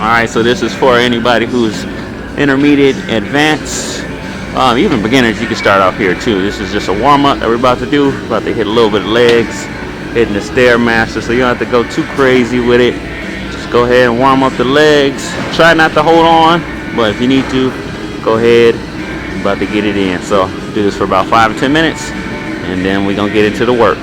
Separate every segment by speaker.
Speaker 1: Alright, so this is for anybody who's intermediate, advanced, even beginners. You can start off here too. This is just a warm-up that we're about to do. About to hit a little bit of legs, hitting the Stairmaster, so you don't have to go too crazy with it. Just go ahead and warm up the legs. Try not to hold on, but if you need to, go ahead. I'm about to get it in. So do this for about 5 to 10 minutes, and then we're gonna get into the work.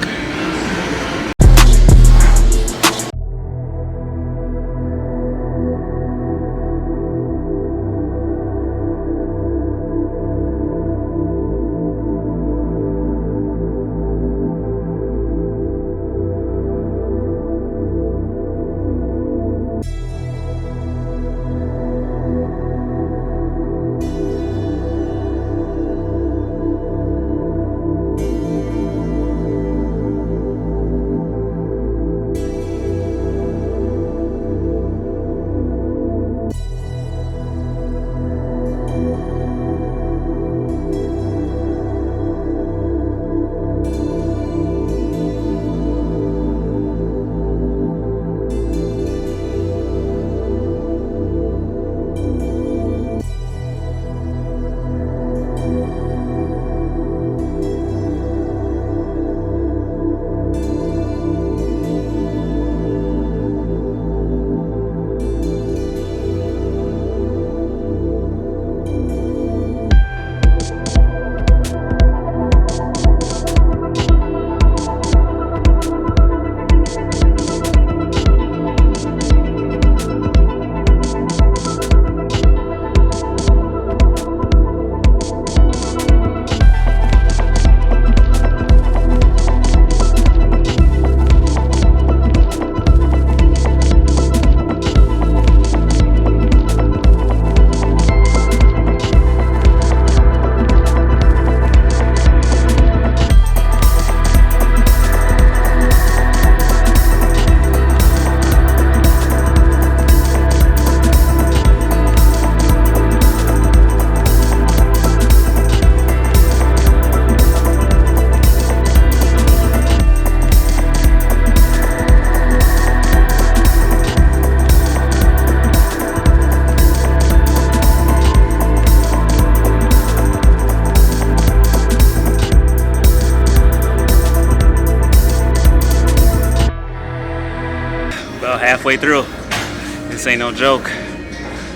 Speaker 1: About halfway through. This ain't no joke.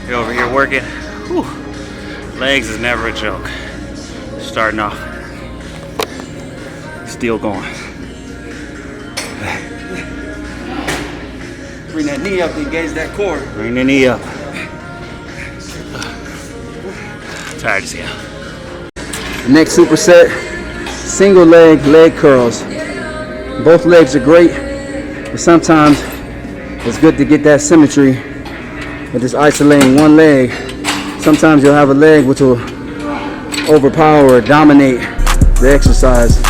Speaker 1: You're over here working. Whew. Legs is never a joke. Starting off. Still going.
Speaker 2: Bring that knee up to engage that core.
Speaker 1: Bring the knee up. Tired as hell.
Speaker 2: The next superset, single leg curls. Both legs are great, but sometimes it's good to get that symmetry with just isolating one leg. Sometimes you'll have a leg which will overpower or dominate the exercise.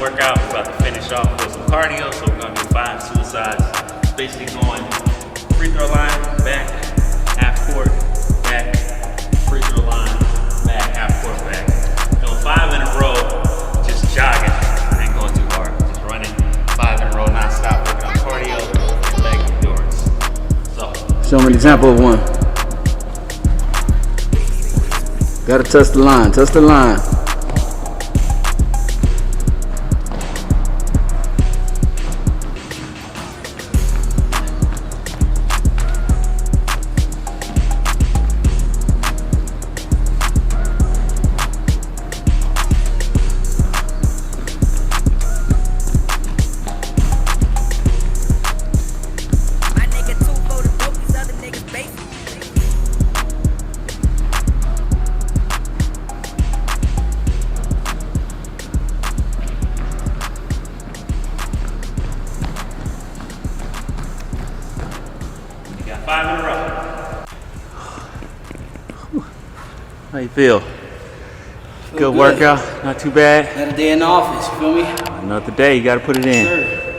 Speaker 1: Workout. We're about to finish off with some cardio, so we're gonna do 5 suicides. Basically going free throw line, back, half court, back, free throw line, back, half court, back. Doing 5 in a row, just jogging. I ain't going too hard. Just running 5 in a row, non-stop, working on cardio and leg endurance. So
Speaker 2: show me an example of one. Gotta touch the line, touch the line.
Speaker 1: How you feel? Good workout, not too bad.
Speaker 2: Another day in the office, you feel me?
Speaker 1: Another day, you gotta put it in.
Speaker 2: Sure.